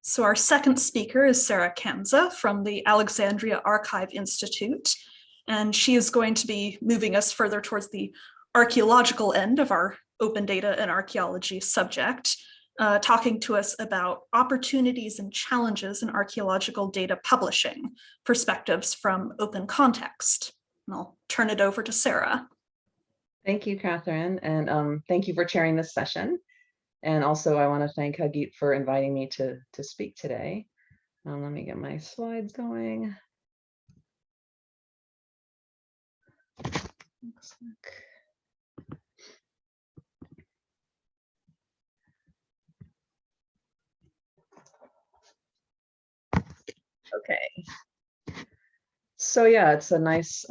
So our second speaker is Sarah Kansa from the Alexandria Archive Institute, and she is going to be moving us further towards the archaeological end of our open data and archaeology subject, talking to us about opportunities and challenges in archaeological data publishing, perspectives from open context. And I'll turn it over to Sarah. Thank you, Catherine, and thank you for chairing this session. And also, I want to thank Hagit for inviting me to speak today. Let me get my slides going. Okay. So yeah, it's a nice,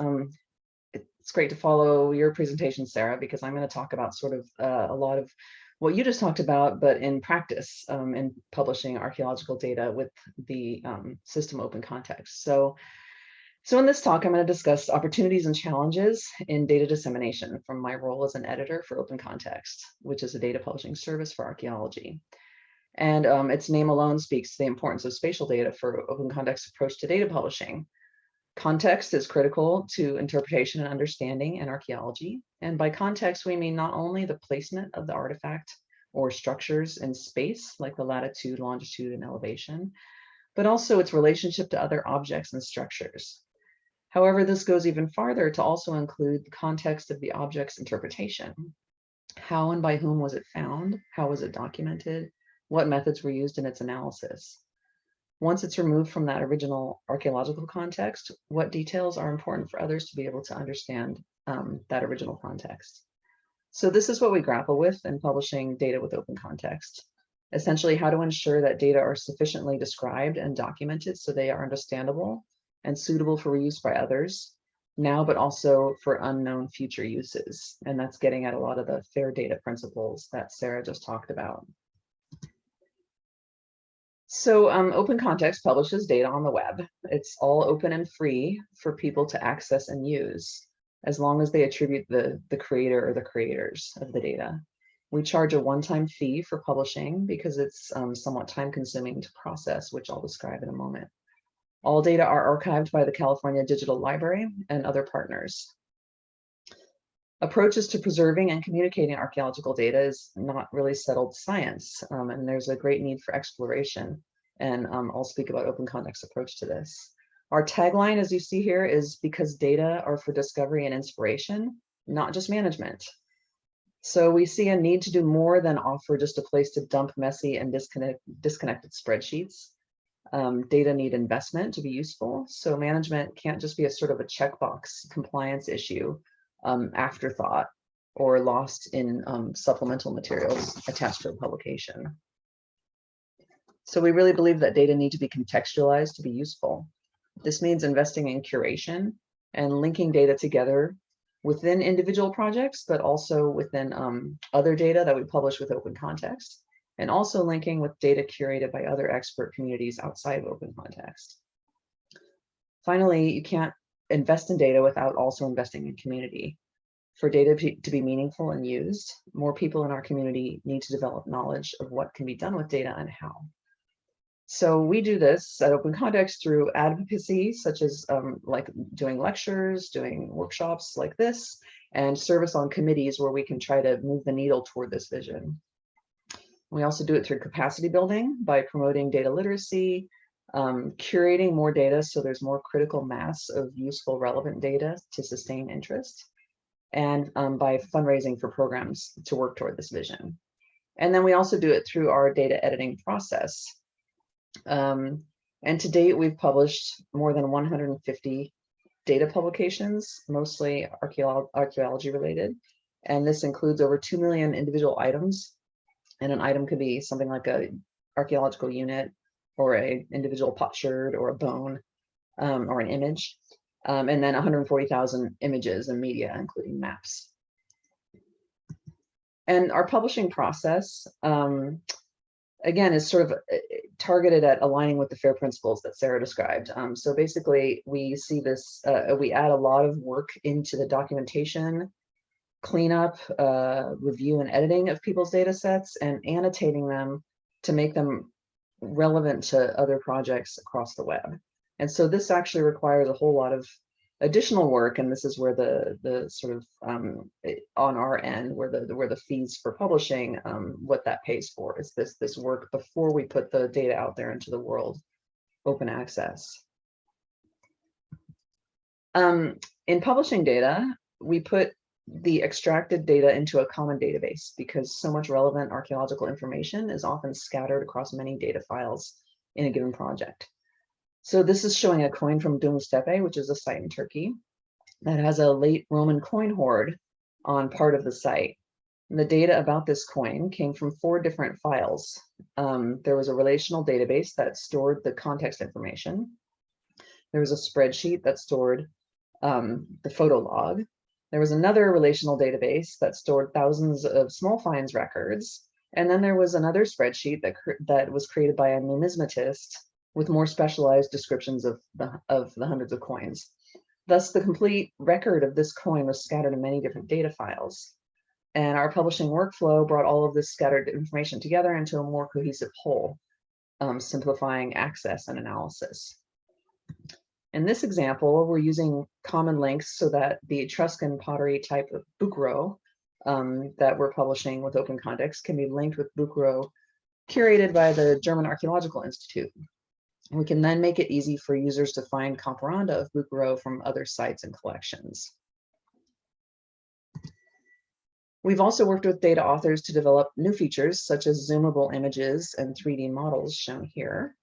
it's great to follow your presentation, Sarah, because I'm going to talk about sort of a lot of what you just talked about, but in practice, in publishing archaeological data with the system open context. So in this talk, I'm going to discuss opportunities and challenges in data dissemination from my role as an editor for Open Context, which is a data publishing service for archaeology. And its name alone speaks to the importance of spatial data for open context approach to data publishing. Context is critical to interpretation and understanding in archaeology. And by context, we mean not only the placement of the artifact or structures in space, like the latitude, longitude, and elevation, but also its relationship to other objects and structures. However, this goes even farther to also include the context of the object's interpretation. How and by whom was it found? How was it documented? What methods were used in its analysis? Once it's removed from that original archaeological context, what details are important for others to be able to understand that original context? So this is what we grapple with in publishing data with open context. Essentially, how to ensure that data are sufficiently described and documented so they are understandable and suitable for reuse by others now, but also for unknown future uses. And that's getting at a lot of the fair data principles that Sarah just talked about. So Open Context publishes data on the web. It's all open and free for people to access and use, as long as they attribute the creator or the creators of the data. We charge a one-time fee for publishing because it's somewhat time-consuming to process, which I'll describe in a moment. All data are archived by the California Digital Library and other partners. Approaches to preserving and communicating archaeological data is not really settled science, and there's a great need for exploration. And I'll speak about open context approach to this. Our tagline, as you see here, is because data are for discovery and inspiration, not just management. So we see a need to do more than offer just a place to dump messy and disconnected spreadsheets. Data need investment to be useful. So management can't just be a sort of a checkbox compliance issue, afterthought, or lost in supplemental materials attached to a publication. So we really believe that data need to be contextualized to be useful. This means investing in curation and linking data together within individual projects, but also within other data that we publish with open context, and also linking with data curated by other expert communities outside of open context. Finally, you can't invest in data without also investing in community. For data to be meaningful and used, more people in our community need to develop knowledge of what can be done with data and how. So we do this at Open Context through advocacy, such as like doing lectures, doing workshops like this, and service on committees where we can try to move the needle toward this vision. We also do it through capacity building by promoting data literacy, curating more data so there's more critical mass of useful, relevant data to sustain interest, and by fundraising for programs to work toward this vision. And then we also do it through our data editing process. And to date, we've published more than 150 data publications, mostly archaeology related. And this includes over 2 million individual items. And an item could be something like an archaeological unit, or an individual potsherd, or a bone, or an image. And then 140,000 images and media, including maps. And our publishing process, again, is sort of targeted at aligning with the FAIR principles that Sarah described. So basically, we see this, we add a lot of work into the documentation, cleanup, review and editing of people's data sets, and annotating them to make them relevant to other projects across the web. And so this actually requires a whole lot of additional work, and this is where the sort of on our end, where the fees for publishing, what that pays for is this work before we put the data out there into the world, open access. In publishing data, we put the extracted data into a common database because so much relevant archaeological information is often scattered across many data files in a given project. So this is showing a coin from Dumlustepe, which is a site in Turkey that has a late Roman coin hoard on part of the site. And the data about this coin came from 4 different files. There was a relational database that stored the context information. There was a spreadsheet that stored the photo log. There was another relational database that stored thousands of small finds records. And then there was another spreadsheet that was created by a numismatist with more specialized descriptions of the hundreds of coins. Thus, the complete record of this coin was scattered in many different data files. And our publishing workflow brought all of this scattered information together into a more cohesive whole, simplifying access and analysis. In this example, we're using common links so that the Etruscan pottery type of bucro that we're publishing with open context can be linked with bucro curated by the German Archaeological Institute. We can then make it easy for users to find comparanda of bucro from other sites and collections. We've also worked with data authors to develop new features such as zoomable images and 3D models shown here.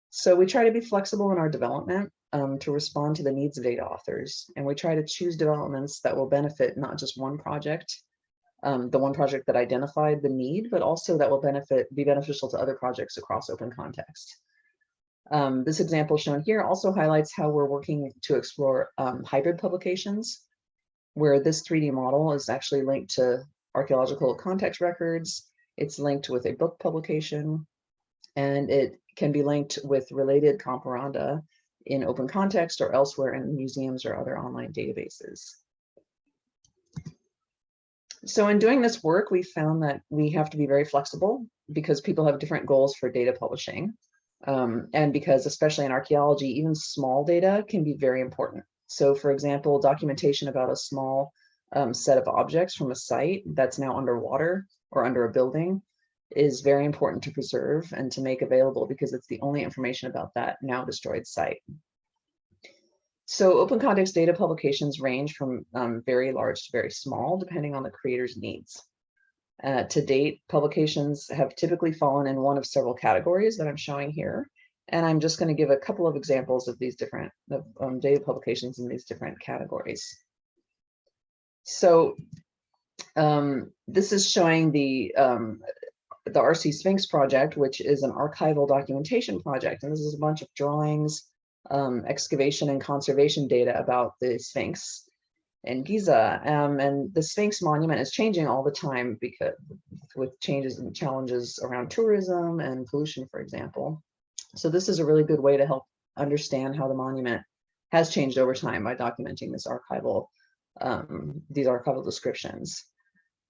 So we try to be flexible in our development to respond to the needs of data authors. And we try to choose developments that will benefit not just one project, the one project that identified the need, but also that will be beneficial to other projects across open context. This example shown here also highlights how we're working to explore hybrid publications, where this 3D model is actually linked to archaeological context records. It's linked with a book publication, and it can be linked with related comparanda in open context or elsewhere in museums or other online databases. So in doing this work, we found that we have to be very flexible because people have different goals for data publishing. And because, especially in archaeology, even small data can be very important. So for example, documentation about a small set of objects from a site that's now underwater or under a building is very important to preserve and to make available because it's the only information about that now destroyed site. So open context data publications range from very large to very small, depending on the creator's needs. To date, publications have typically fallen in one of several categories that I'm showing here. And I'm just going to give a couple of examples of these different data publications in these different categories. So this is showing the RC Sphinx project, which is an archival documentation project. And this is a bunch of drawings, excavation and conservation data about the Sphinx in Giza. And the Sphinx monument is changing all the time because with changes and challenges around tourism and pollution, for example. So this is a really good way to help understand how the monument has changed over time by documenting this archival, these archival descriptions.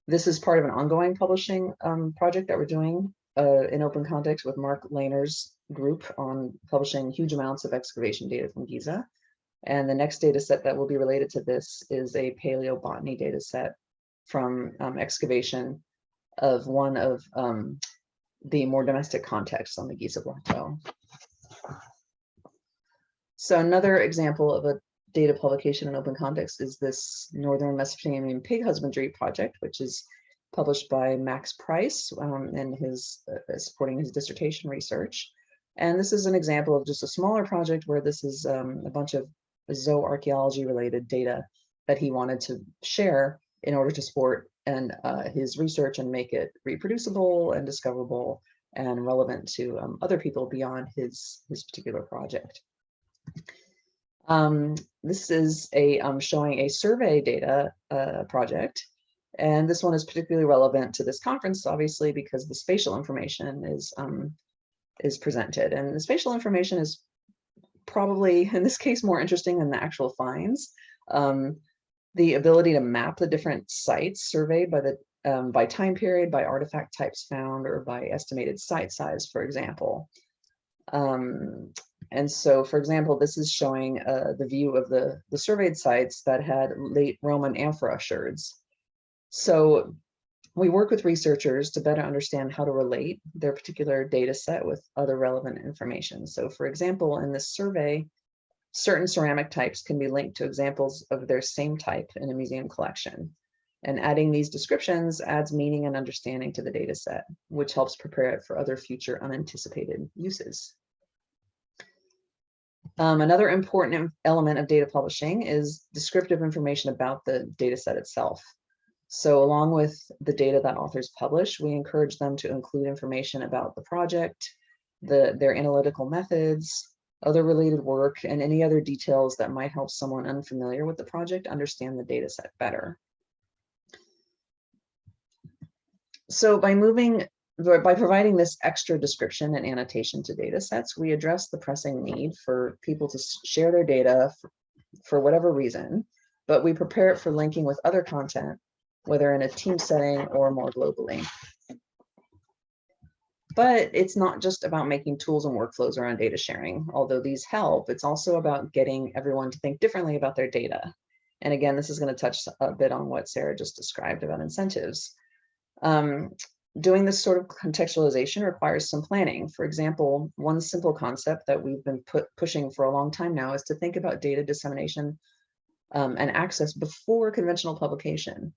This is part of an ongoing publishing project that we're doing in open context with Mark Lehner's group on publishing huge amounts of excavation data from Giza. And the next data set that will be related to this is a paleobotany data set from excavation of one of the more domestic contexts on the Giza Plateau. So another example of a data publication in open context is this Northern Mesopotamian pig husbandry project, which is published by Max Price and his supporting his dissertation research. And this is an example of just a smaller project where this is a bunch of zooarchaeology related data that he wanted to share in order to support his research and make it reproducible and discoverable and relevant to other people beyond his particular project. This is showing a survey data project, and this one is particularly relevant to this conference, obviously, because the spatial information is presented, and the spatial information is probably, in this case, more interesting than the actual finds. The ability to map the different sites surveyed by time period, by artifact types found, or by estimated site size, for example, And so, for example, this is showing the view of the surveyed sites that had late Roman amphora sherds. So we work with researchers to better understand how to relate their particular data set with other relevant information. So for example, in this survey, certain ceramic types can be linked to examples of their same type in a museum collection. And adding these descriptions adds meaning and understanding to the data set, which helps prepare it for other future unanticipated uses. Another important element of data publishing is descriptive information about the data set itself. So along with the data that authors publish, we encourage them to include information about the project, their analytical methods, other related work, and any other details that might help someone unfamiliar with the project understand the data set better. So by providing this extra description and annotation to data sets, we address the pressing need for people to share their data for whatever reason, but we prepare it for linking with other content, whether in a team setting or more globally. But it's not just about making tools and workflows around data sharing, although these help. It's also about getting everyone to think differently about their data. And again, this is going to touch a bit on what Sarah just described about incentives. Doing this sort of contextualization requires some planning. For example, one simple concept that we've been pushing for a long time now is to think about data dissemination and access before conventional publication.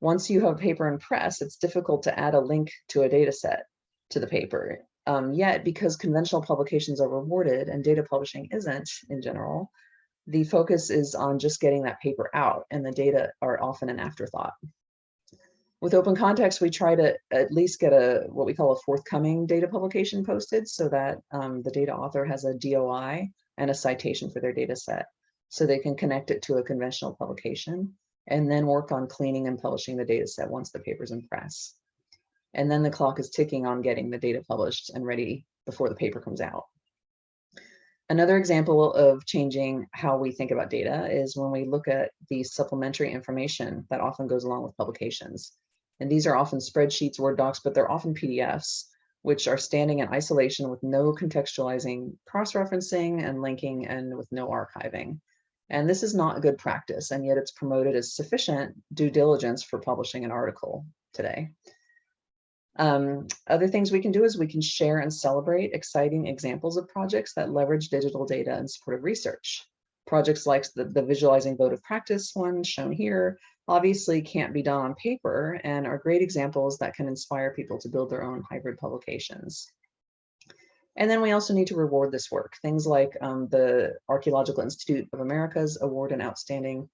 Once you have a paper in press, it's difficult to add a link to a data set to the paper. Yet, because conventional publications are rewarded and data publishing isn't in general, the focus is on just getting that paper out, and the data are often an afterthought. With Open Context, we try to at least get what we call a forthcoming data publication posted so that the data author has a DOI and a citation for their data set, so they can connect it to a conventional publication and then work on cleaning and publishing the data set once the paper's in press. And then the clock is ticking on getting the data published and ready before the paper comes out. Another example of changing how we think about data is when we look at the supplementary information that often goes along with publications. And these are often spreadsheets, Word docs, but they're often PDFs, which are standing in isolation with no contextualizing, cross-referencing and linking, and with no archiving. And this is not a good practice, and yet it's promoted as sufficient due diligence for publishing an article today. Other things we can do is we can share and celebrate exciting examples of projects that leverage digital data in support of research. Projects like the Visualizing Votive Practice one shown here obviously can't be done on paper and are great examples that can inspire people to build their own hybrid publications. And then we also need to reward this work. Things like the Archaeological Institute of America's award an outstanding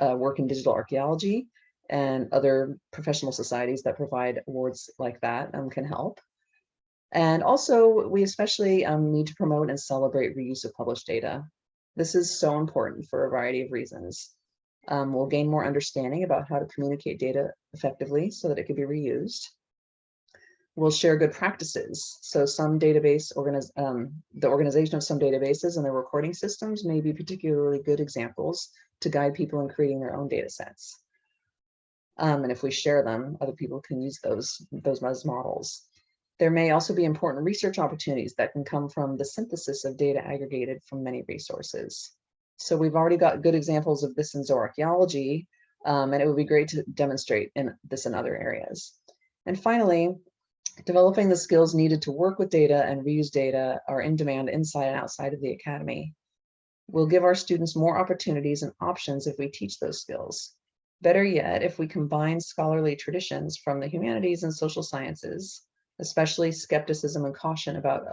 work in digital archaeology, and other professional societies that provide awards like that can help. And also, we especially need to promote and celebrate reuse of published data. This is so important for a variety of reasons. We'll gain more understanding about how to communicate data effectively so that it can be reused. We'll share good practices. So some database, the organization of some databases and their recording systems may be particularly good examples to guide people in creating their own data sets. And if we share them, other people can use those as models. There may also be important research opportunities that can come from the synthesis of data aggregated from many resources. So we've already got good examples of this in zooarchaeology, and it would be great to demonstrate this in other areas. And finally, developing the skills needed to work with data and reuse data are in demand inside and outside of the academy. We'll give our students more opportunities and options if we teach those skills. Better yet, if we combine scholarly traditions from the humanities and social sciences, especially skepticism and caution about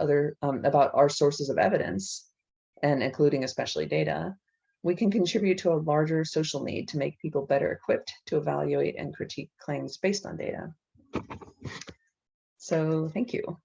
our sources of evidence, and including especially data, we can contribute to a larger social need to make people better equipped to evaluate and critique claims based on data. So thank you.